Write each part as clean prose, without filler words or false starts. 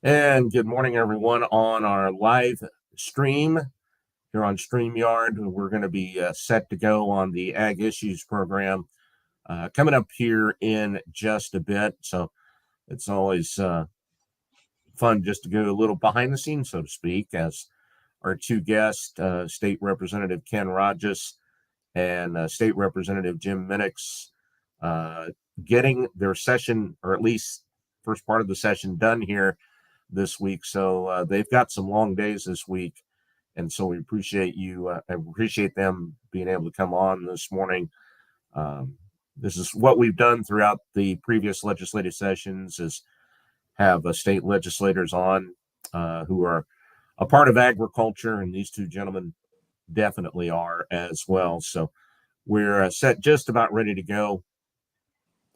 And good morning, everyone, on our live stream here on StreamYard. We're going to be set to go on the Ag Issues program coming up here in just a bit. So it's always fun just to go a little behind the scenes, so to speak, as our two guests, State Representative Ken Rahjes and State Representative Jim Minnix, uh, getting their session, or at least first part of the session, done here this week. So they've got some long days this week, and so we appreciate you. I appreciate them being able to come on this morning. This is what we've done throughout the previous legislative sessions: is have state legislators on who are a part of agriculture, and these two gentlemen definitely are as well. So we're set, just about ready to go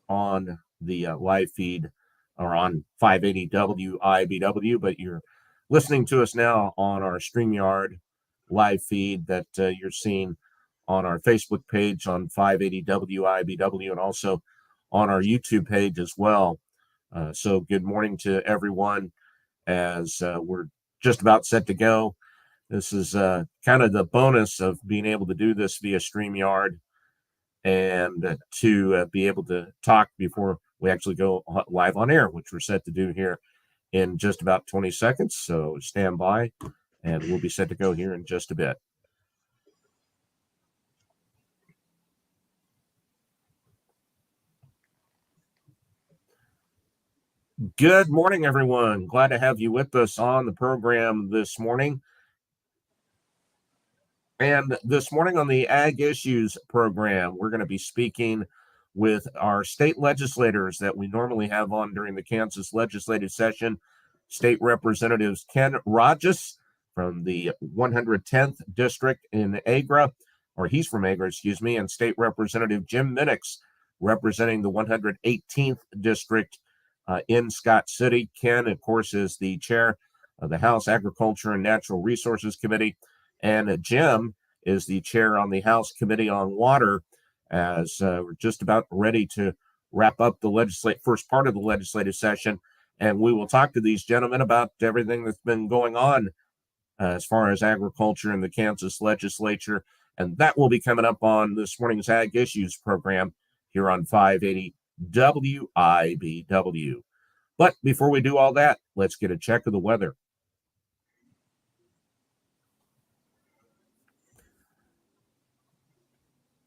on the live feed or on 580 WIBW, but you're listening to us now on our StreamYard live feed that you're seeing on our Facebook page on 580 WIBW and also on our YouTube page as well. So good morning to everyone as we're just about set to go. This is kind of the bonus of being able to do this via StreamYard and to be able to talk before we actually go live on air, which we're set to do here in just about 20 seconds. So stand by, and we'll be set to go here in just a bit. Good morning, everyone. Glad to have you with us on the program this morning. And this morning on the Ag Issues program, we're going to be speaking with our state legislators that we normally have on during the Kansas legislative session. State Representatives Ken Rahjes from the 110th district in Agra, or he's from Agra, excuse me, and State Representative Jim Minnix representing the 118th district in Scott City. Ken, of course, is the chair of the House Agriculture and Natural Resources Committee, and Jim is the chair on the House Committee on Water, as we're just about ready to wrap up the first part of the legislative session. And we will talk to these gentlemen about everything that's been going on as far as agriculture in the Kansas legislature. And that will be coming up on this morning's Ag Issues program here on 580 WIBW. But before we do all that, let's get a check of the weather.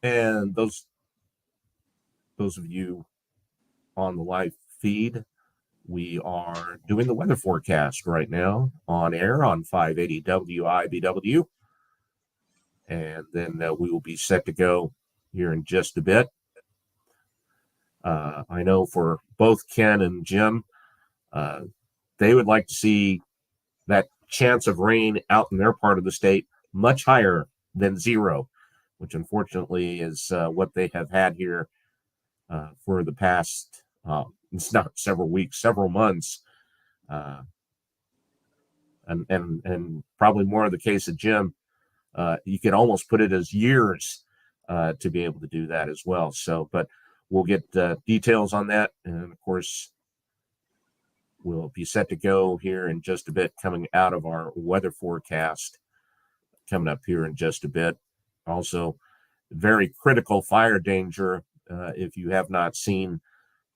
And those of you on the live feed, we are doing the weather forecast right now on air on 580 WIBW. And then we will be set to go here in just a bit. I know for both Ken and Jim, they would like to see that chance of rain out in their part of the state much higher than zero, which unfortunately is what they have had here for the past, it's not several weeks, several months. And probably more of the case of Jim, you could almost put it as years to be able to do that as well. So, but we'll get details on that. And of course, we'll be set to go here in just a bit, coming out of our weather forecast coming up here in just a bit. Also, very critical fire danger if you have not seen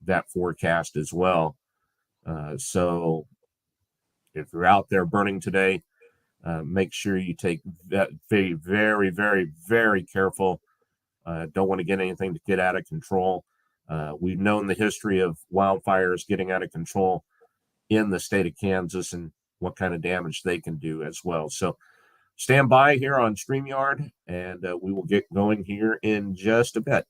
that forecast as well. So if you're out there burning today, make sure you take that very, very, very, very careful. Don't want to get anything to get out of control. We've known the history of wildfires getting out of control in the state of Kansas and what kind of damage they can do as well. So stand by here on StreamYard, and we will get going here in just a bit.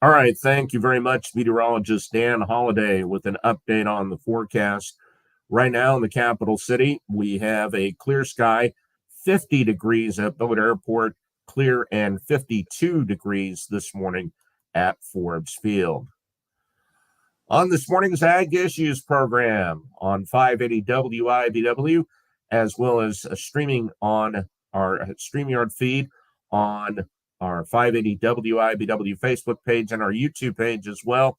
All right, thank you very much, meteorologist Dan Holliday, with an update on the forecast. Right now in the capital city, we have a clear sky, 50 degrees at Boat Airport, clear and 52 degrees this morning at Forbes Field. On this morning's Ag Issues program on 580 WIBW, as well as streaming on our StreamYard feed on our 580 WIBW Facebook page and our YouTube page as well.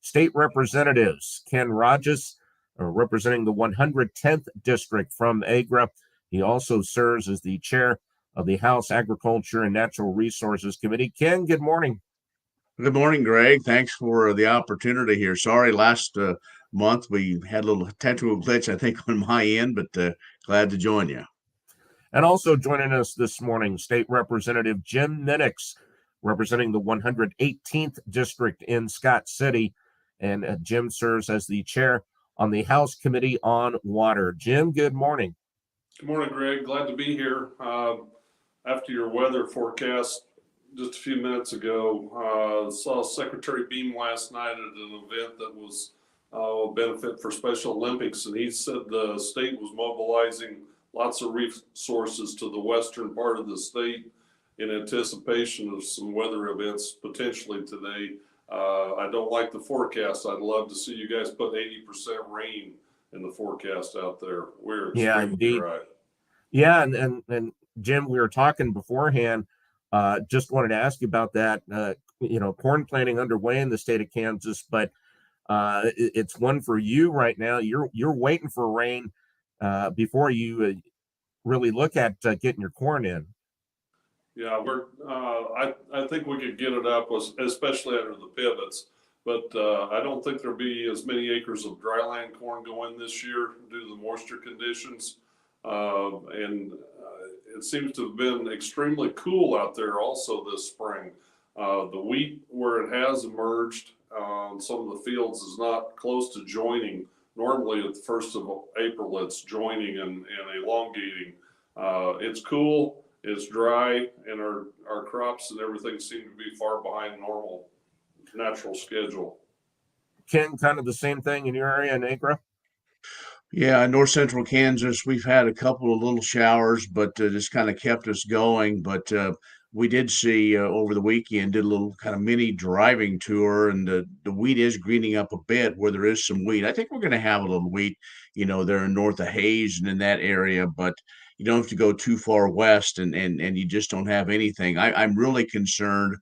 State Representatives Ken Rahjes, representing the 110th District from Agra. He also serves as the chair of the House Agriculture and Natural Resources Committee. Ken, good morning. Good morning, Greg. Thanks for the opportunity here. Sorry, last month we had a little technical glitch, I think, on my end, but glad to join you. And also joining us this morning, State Representative Jim Minnix, representing the 118th District in Scott City. And Jim serves as the chair on the House Committee on Water. Jim, good morning. Good morning, Greg. Glad to be here. After your weather forecast just a few minutes ago, saw Secretary Beam last night at an event that was a benefit for Special Olympics, and he said the state was mobilizing lots of resources to the western part of the state in anticipation of some weather events potentially today. I don't like the forecast. I'd love to see you guys put 80% rain in the forecast out there. We're extremely dry. Yeah, and Jim, we were talking beforehand. Just wanted to ask you about that. Corn planting underway in the state of Kansas, but it's one for you right now. You're waiting for rain before you really look at getting your corn in. Yeah, I think we could get it up, especially under the pivots. But I don't think there'll be as many acres of dryland corn going this year due to the moisture conditions. And it seems to have been extremely cool out there also this spring. The wheat, where it has emerged on some of the fields, is not close to joining. Normally at the 1st of April, it's joining and elongating. It's cool, it's dry, and our crops and everything seem to be far behind normal natural schedule. Ken, kind of the same thing in your area in Agra? Yeah, in north central Kansas, we've had a couple of little showers, but just kind of kept us going. But we did see over the weekend, did a little kind of mini driving tour, and the wheat is greening up a bit where there is some wheat. I think we're going to have a little wheat, there in north of Hayes and in that area, but you don't have to go too far west, and you just don't have anything. I'm really concerned,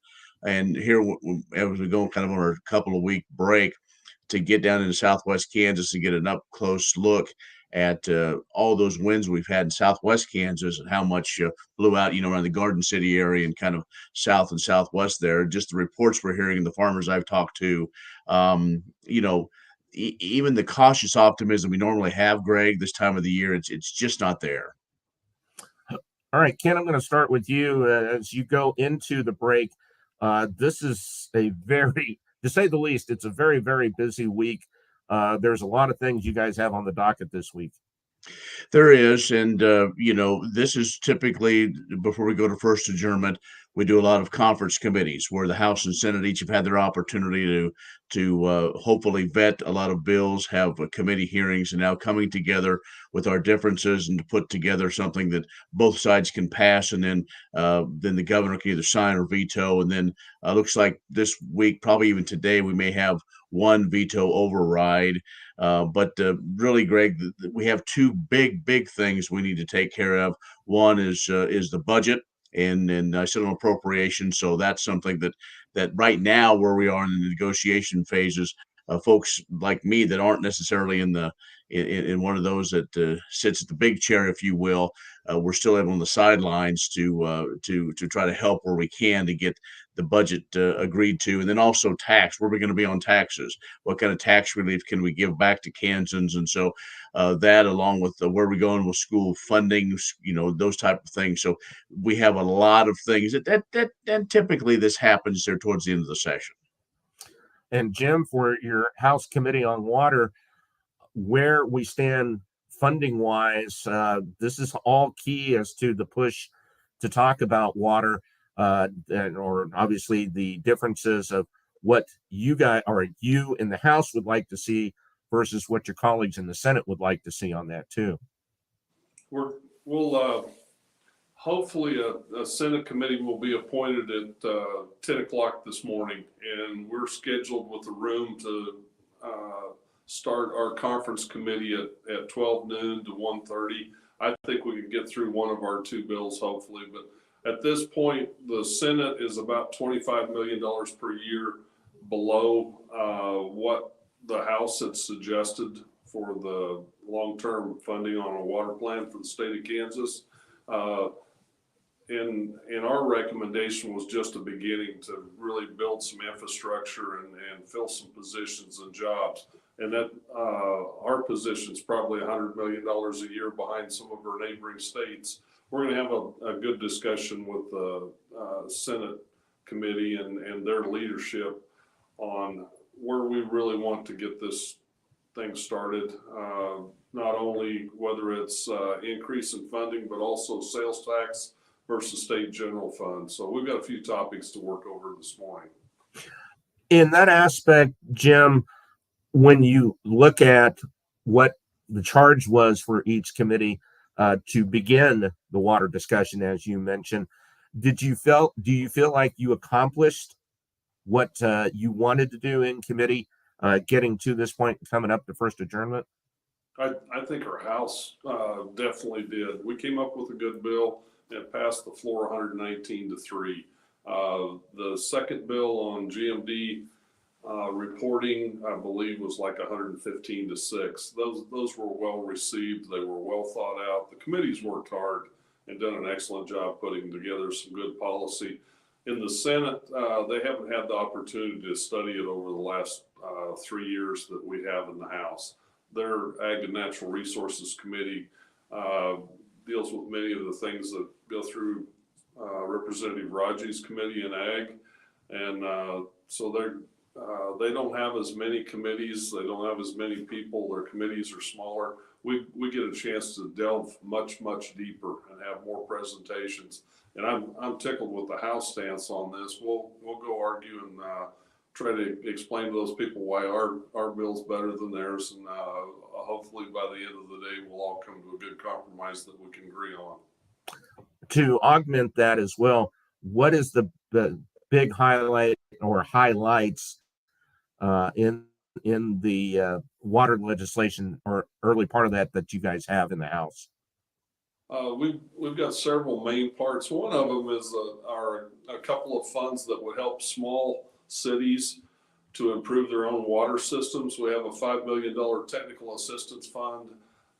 and here as we go kind of on our couple of week break, to get down into southwest Kansas and get an up close look at all those winds we've had in southwest Kansas and how much blew out, around the Garden City area and kind of south and southwest there. Just the reports we're hearing, the farmers I've talked to, even the cautious optimism we normally have, Greg, this time of the year, it's just not there. All right, Ken, I'm going to start with you as you go into the break. This is a very, to say the least, it's a very, very busy week. There's a lot of things you guys have on the docket this week. There is, and this is typically before we go to first adjournment. We do a lot of conference committees where the House and Senate each have had their opportunity to hopefully vet a lot of bills, have committee hearings, and now coming together with our differences and to put together something that both sides can pass, and then the governor can either sign or veto. And then looks like this week, probably even today, we may have one veto override. But really, Greg, we have two big things we need to take care of. One is the budget, and I said on appropriation. So that's something that right now, where we are in the negotiation phases, folks like me that aren't necessarily in one of those that sits at the big chair, if you will, we're still able on the sidelines to try to help where we can to get the budget agreed to. And then also tax, where are we going to be on taxes? What kind of tax relief can we give back to Kansans? And so that, along with where we're going with school funding, those type of things. So we have a lot of things that typically this happens there towards the end of the session. And Jim, for your House Committee on Water, where we stand funding wise, this is all key as to the push to talk about water, or obviously the differences of what you guys or you in the House would like to see versus what your colleagues in the Senate would like to see on that too. Hopefully a Senate committee will be appointed at 10 o'clock this morning, and we're scheduled with the room to start our conference committee at 12 noon to 1:30. I think we can get through one of our two bills, hopefully, but at this point, the Senate is about $25 million per year below what the House had suggested for the long-term funding on a water plan for the state of Kansas. And our recommendation was just a beginning to really build some infrastructure and fill some positions and jobs. And that our position is probably $100 million a year behind some of our neighboring states. We're going to have a good discussion with the Senate committee and their leadership on where we really want to get this thing started. Not only whether it's increase in funding, but also sales tax versus state general fund. So we've got a few topics to work over this morning. In that aspect, Jim, when you look at what the charge was for each committee to begin the water discussion, as you mentioned, do you feel like you accomplished what you wanted to do in committee, getting to this point, coming up to first adjournment? I think our House definitely did. We came up with a good bill and passed the floor 119-3. The second bill on GMD reporting, I believe, was like 115-6. Those were well received. They were well thought out. The committees worked hard and done an excellent job putting together some good policy. In the Senate, they haven't had the opportunity to study it over the last 3 years that we have in the House. Their Ag and Natural Resources Committee deals with many of the things that go through Representative Rahjes committee in Ag. And so they don't have as many committees. They don't have as many people. Their committees are smaller. We get a chance to delve much deeper and have more presentations. And I'm tickled with the House stance on this. We'll go argue and try to explain to those people why our bill's better than theirs. And hopefully by the end of the day, we'll all come to a good compromise that we can agree on. To augment that as well, what is the big highlight or highlights in the water legislation or early part of that you guys have in the House? We've got several main parts. One of them is a couple of funds that would help small cities to improve their own water systems. We have a $5 million technical assistance fund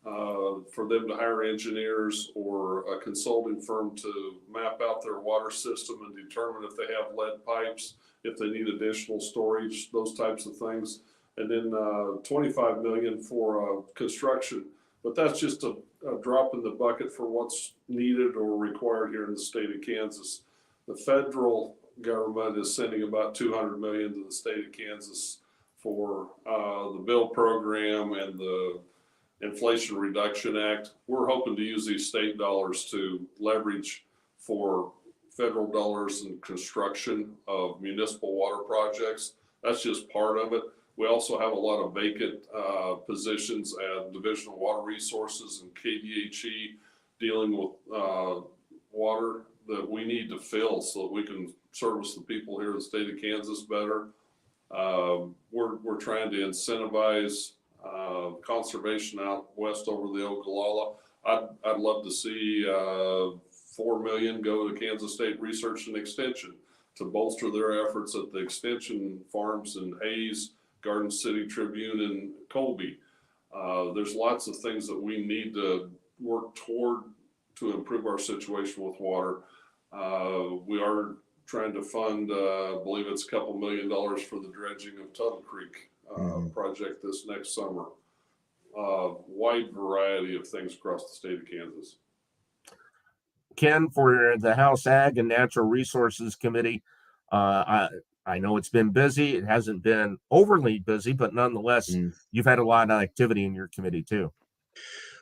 for them to hire engineers or a consulting firm to map out their water system and determine if they have lead pipes, if they need additional storage, those types of things. And then $25 million for construction. But that's just a drop in the bucket for what's needed or required here in the state of Kansas. The federal government is sending about $200 million to the state of Kansas for the bill program and the Inflation Reduction Act. We're hoping to use these state dollars to leverage for federal dollars in construction of municipal water projects. That's just part of it. We also have a lot of vacant positions at Division of Water Resources and KDHE dealing with water that we need to fill so that we can service the people here in the state of Kansas better. We're trying to incentivize conservation out west over the Ogallala. I'd love to see $4 million go to Kansas State Research and Extension to bolster their efforts at the extension farms in Hayes, Garden City, Tribune, and Colby. There's lots of things that we need to work toward to improve our situation with water. We are trying to fund, I believe it's a couple $1 million for the dredging of Tuttle Creek project this next summer. Wide variety of things across the state of Kansas. Ken, for the House Ag and Natural Resources Committee, I know it's been busy. It hasn't been overly busy, but nonetheless, you've had a lot of activity in your committee too.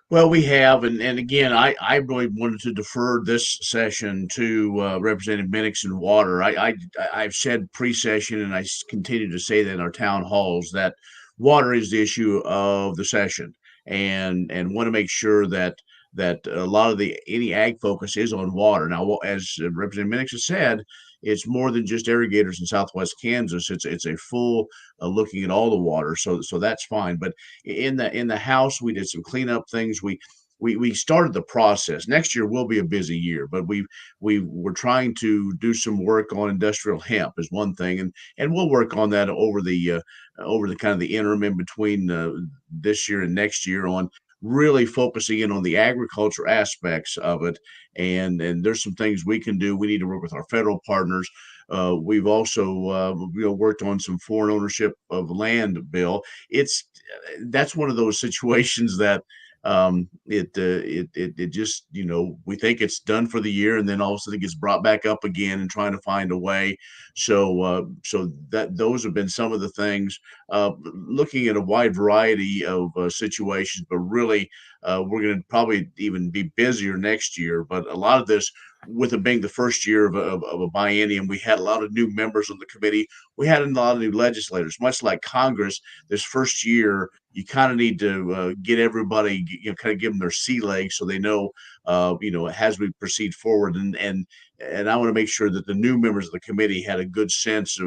Well, we have, and again, I really wanted to defer this session to Representative Minnix and Water. I've said pre-session, and I continue to say that in our town halls, that water is the issue of the session, and want to make sure that that a lot of any ag focus is on water. Now, as Representative Minnix has said, it's more than just irrigators in Southwest Kansas. It's a full looking at all the water, so that's fine. But in the House, we did some cleanup things. We started the process. Next year will be a busy year, but we were trying to do some work on industrial hemp is one thing, and we'll work on that over the kind of the interim in between this year and next year on really focusing in on the agriculture aspects of it. And there's some things we can do. We need to work with our federal partners. We've also worked on some foreign ownership of land bill. That's one of those situations that it just, we think it's done for the year, and then all of a sudden it gets brought back up again and trying to find a way. So that those have been some of the things, looking at a wide variety of situations, but really we're going to probably even be busier next year. But a lot of this, with it being the first year of a biennium, we had a lot of new members on the committee. We had a lot of new legislators, much like Congress. This first year, you kind of need to get everybody, kind of give them their sea legs so they know, as we proceed forward. And I want to make sure that the new members of the committee had a good sense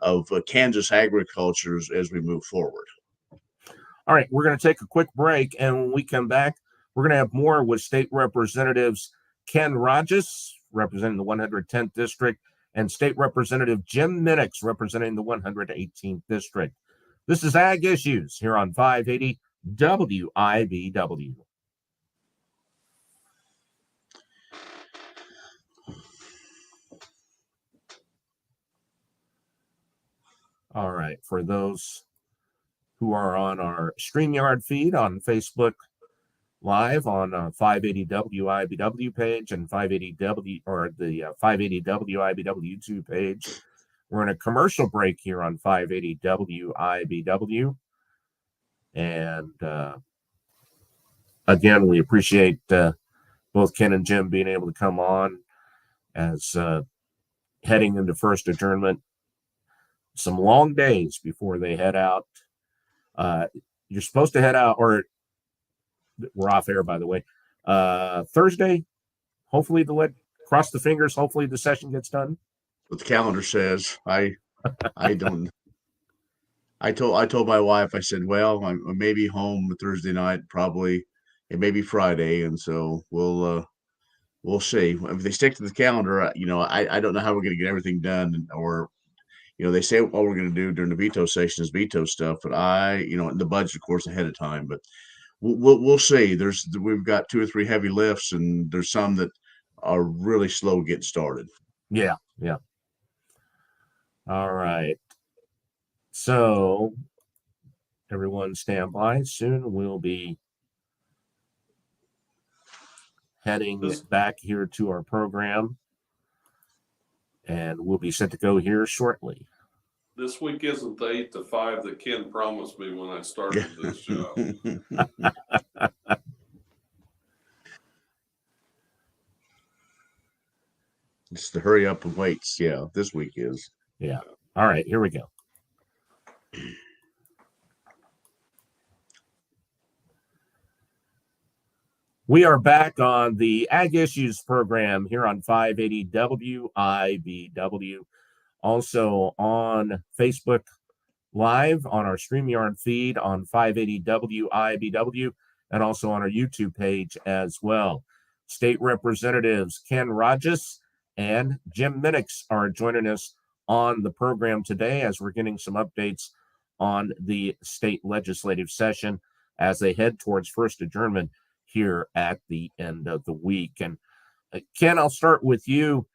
of Kansas agriculture as we move forward. All right, we're going to take a quick break, and when we come back, we're going to have more with State Representatives Ken Rahjes, representing the 110th District, and State Representative Jim Minnix, representing the 118th District. This is Ag Issues here on 580 WIBW. All right, for those who are on our StreamYard feed on Facebook Live on 580 WIBW page and 580W or the 580 WIBW YouTube page. We're in a commercial break here on 580 WIBW. And again, we appreciate both Ken and Jim being able to come on as heading into first adjournment. Some long days before they head out. You're supposed to head out, or we're off air, by the way. Thursday, hopefully cross the fingers. Hopefully the session gets done. What the calendar says, I don't. I told my wife, I said, well, I may be home Thursday night, probably. It may be Friday, and so we'll see. If they stick to the calendar, I don't know how we're going to get everything done, or they say all we're going to do during the veto session is veto stuff, but the budget, of course, ahead of time. But we'll see. We've got 2 or 3 heavy lifts, and there's some that are really slow getting started. Yeah. All right. So everyone stand by. Soon we'll be heading back here to our program, and we'll be set to go here shortly. This week isn't the 8 to 5 that Ken promised me when I started this job. It's the hurry up and waits. Yeah, this week is. Yeah. All right, here we go. We are back on the Ag Issues program here on 580 WIBW. Also on Facebook Live, on our StreamYard feed on 580 WIBW, and also on our YouTube page as well. State Representatives Ken Rahjes and Jim Minnix are joining us on the program today as we're getting some updates on the state legislative session as they head towards first adjournment here at the end of the week. And Ken, I'll start with you.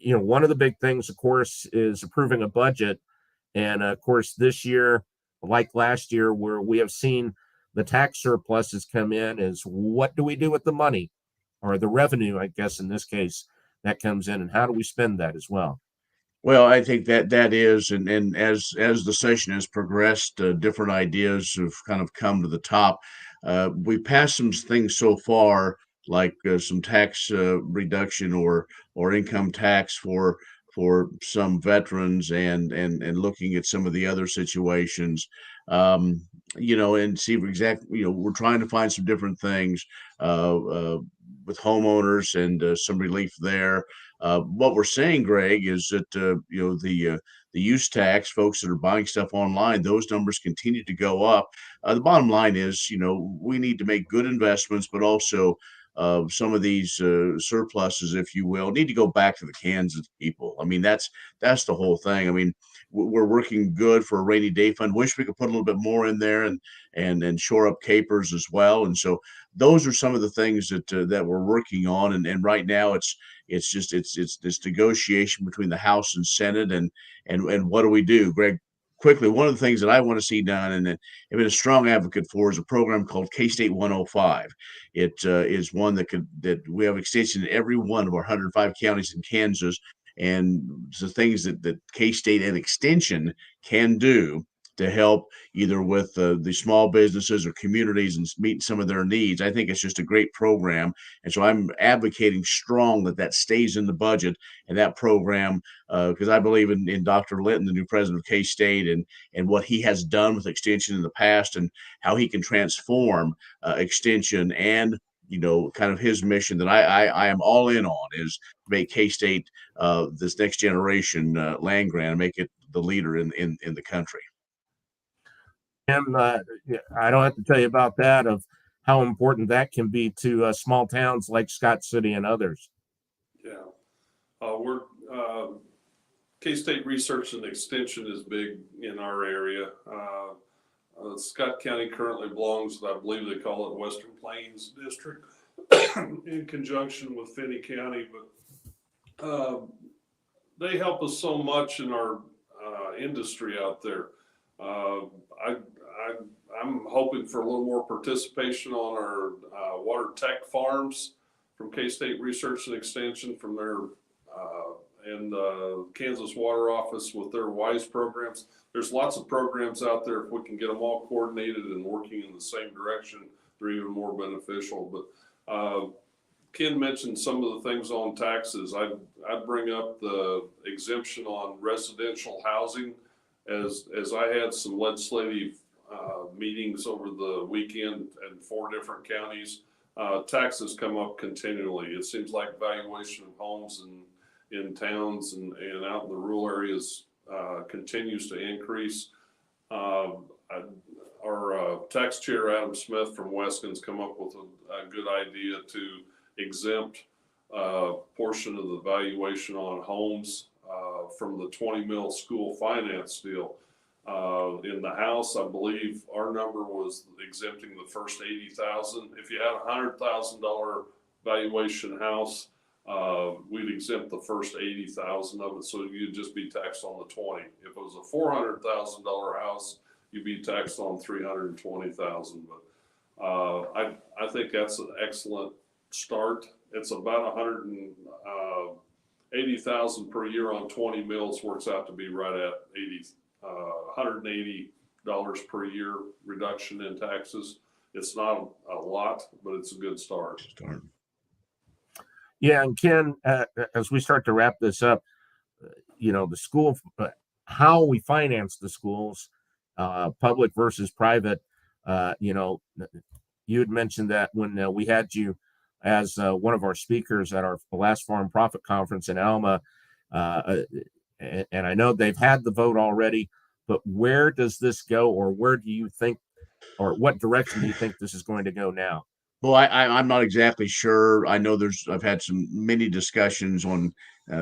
One of the big things, of course, is approving a budget. And of course, this year, like last year, where we have seen the tax surpluses come in, is what do we do with the money, or the revenue, I guess, in this case, that comes in, and how do we spend that as well? Well, I think that is, and as the session has progressed, different ideas have kind of come to the top. We passed some things so far, like some tax reduction or income tax for for some veterans and looking at some of the other situations, and see exactly, we're trying to find some different things with homeowners and some relief there. What we're saying, Greg, is that the use tax, folks that are buying stuff online, those numbers continue to go up. The bottom line is, we need to make good investments, but also some of these surpluses, if you will, need to go back to the Kansas people. I mean, that's the whole thing. I mean, we're working good for a rainy day fund. Wish we could put a little bit more in there and shore up capers as well. And so those are some of the things that we're working on. And right now it's this negotiation between the House and Senate and what do we do, Greg? Quickly, one of the things that I want to see done and have been a strong advocate for is a program called K-State 105. It is one that we have extension in every one of our 105 counties in Kansas, and the things that K-State and Extension can do to help either with the small businesses or communities and meet some of their needs. I think it's just a great program. And so I'm advocating strong that stays in the budget and that program, because I believe in Dr. Linton, the new president of K-State, and what he has done with Extension in the past and how he can transform Extension and kind of his mission that I am all in on is to make K-State this next generation land grant and make it the leader in the country. And I don't have to tell you about that, of how important that can be to small towns like Scott City and others. Yeah, we're K-State Research and Extension is big in our area. Scott County currently belongs, I believe they call it Western Plains District, in conjunction with Finney County, but they help us so much in our industry out there. I'm hoping for a little more participation on our water tech farms from K-State Research and Extension, from their and Kansas Water Office with their WISE programs. There's lots of programs out there. If we can get them all coordinated and working in the same direction, they're even more beneficial. But Ken mentioned some of the things on taxes. I'd bring up the exemption on residential housing, as I had some legislative meetings over the weekend in 4 different counties. Taxes come up continually. It seems like valuation of homes in towns and out in the rural areas continues to increase. Our tax chair, Adam Smith from Wescon's, come up with a good idea to exempt portion of the valuation on homes from the 20 mil school finance deal. In the House, I believe our number was exempting the first 80,000. If you had a $100,000 valuation house, we'd exempt the first 80,000 of it, so you'd just be taxed on the 20. If it was a $400,000 house, you'd be taxed on 320,000. But I think that's an excellent start. It's about 180,000 per year on 20 mils, works out to be right at $180 per year reduction in taxes. It's not a lot, but it's a good start. Yeah, and Ken, as we start to wrap this up, the school, how we finance the schools, public versus private. You had mentioned that when we had you as one of our speakers at our last Farm Profit Conference in Alma, and I know they've had the vote already, but where does this go, or where do you think, or what direction do you think this is going to go now? Well, I'm not exactly sure. I know I've had many discussions on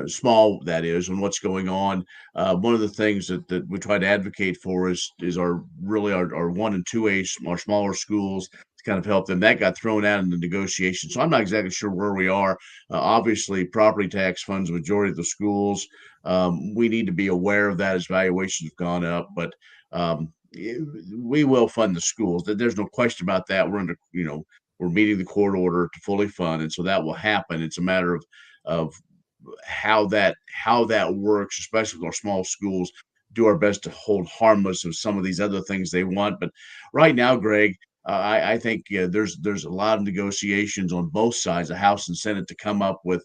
small, that is, on what's going on. One of the things that we try to advocate for is our 1 and 2A, our smaller schools, to kind of help them. That got thrown out in the negotiation. So I'm not exactly sure where we are. Obviously, property tax funds the majority of the schools. We need to be aware of that as valuations have gone up, but we will fund the schools. There's no question about that. We're meeting the court order to fully fund, and so that will happen. It's a matter of how that works, especially with our small schools. Do our best to hold harmless of some of these other things they want. But right now, Greg, I think there's a lot of negotiations on both sides, the House and Senate, to come up with,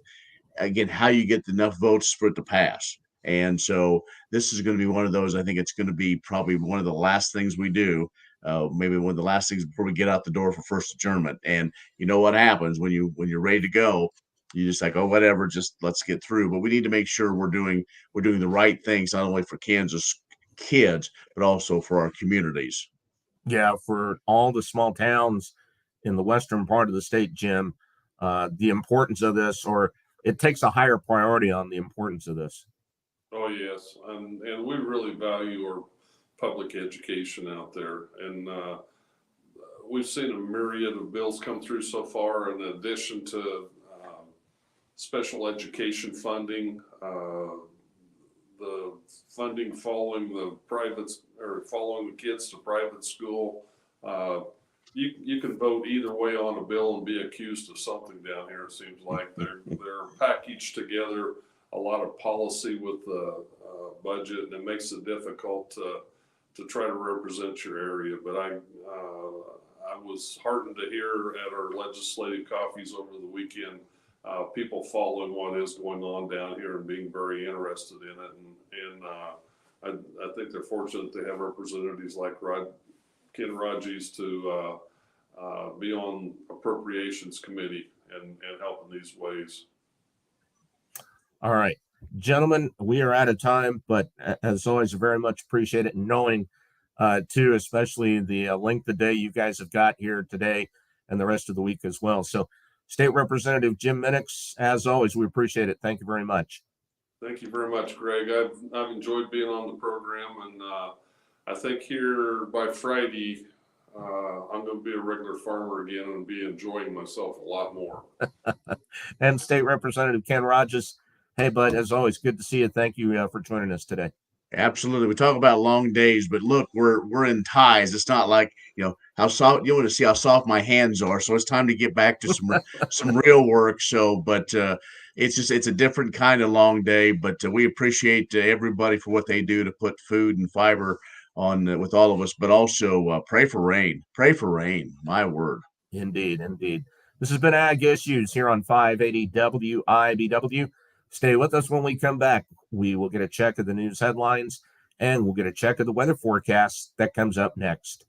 again, how you get enough votes for it to pass. And so this is going to be one of those. I think it's going to be probably one of the last things we do. Maybe one of the last things before we get out the door for first adjournment. And you know what happens when you're ready to go, you just like, oh, whatever, just let's get through. But we need to make sure we're doing the right things, not only for Kansas kids, but also for our communities. Yeah, for all the small towns in the western part of the state, Jim, the importance of this, or it takes a higher priority on the importance of this. Oh, yes. And we really value our public education out there. And we've seen a myriad of bills come through so far, in addition to special education funding, the funding following the privates or following the kids to private school. You can vote either way on a bill and be accused of something down here. It seems like they're packaged together, a lot of policy with the budget, and it makes it difficult to try to represent your area. But I was heartened to hear at our legislative coffees over the weekend, people following what is going on down here and being very interested in it. And I think they're fortunate to have representatives like Ken Rahjes to be on Appropriations Committee and help in these ways. All right, gentlemen, we are out of time, but as always, very much appreciate it. And knowing, too, especially the length of day you guys have got here today and the rest of the week as well. So, State Representative Jim Minnix, as always, we appreciate it. Thank you very much. Thank you very much, Greg. I've enjoyed being on the program, and I think here by Friday, I'm going to be a regular farmer again and be enjoying myself a lot more. And State Representative Ken Rahjes, hey, bud, as always, good to see you. Thank you for joining us today. Absolutely. We talk about long days, but look, we're in ties. It's not like, how soft you want to see how soft my hands are. So it's time to get back to some real work. So, but it's a different kind of long day, but we appreciate everybody for what they do to put food and fiber on with all of us, but also pray for rain. Pray for rain. My word. Indeed. Indeed. This has been Ag Issues here on 580 WIBW. Stay with us when we come back. We will get a check of the news headlines, and we'll get a check of the weather forecast that comes up next.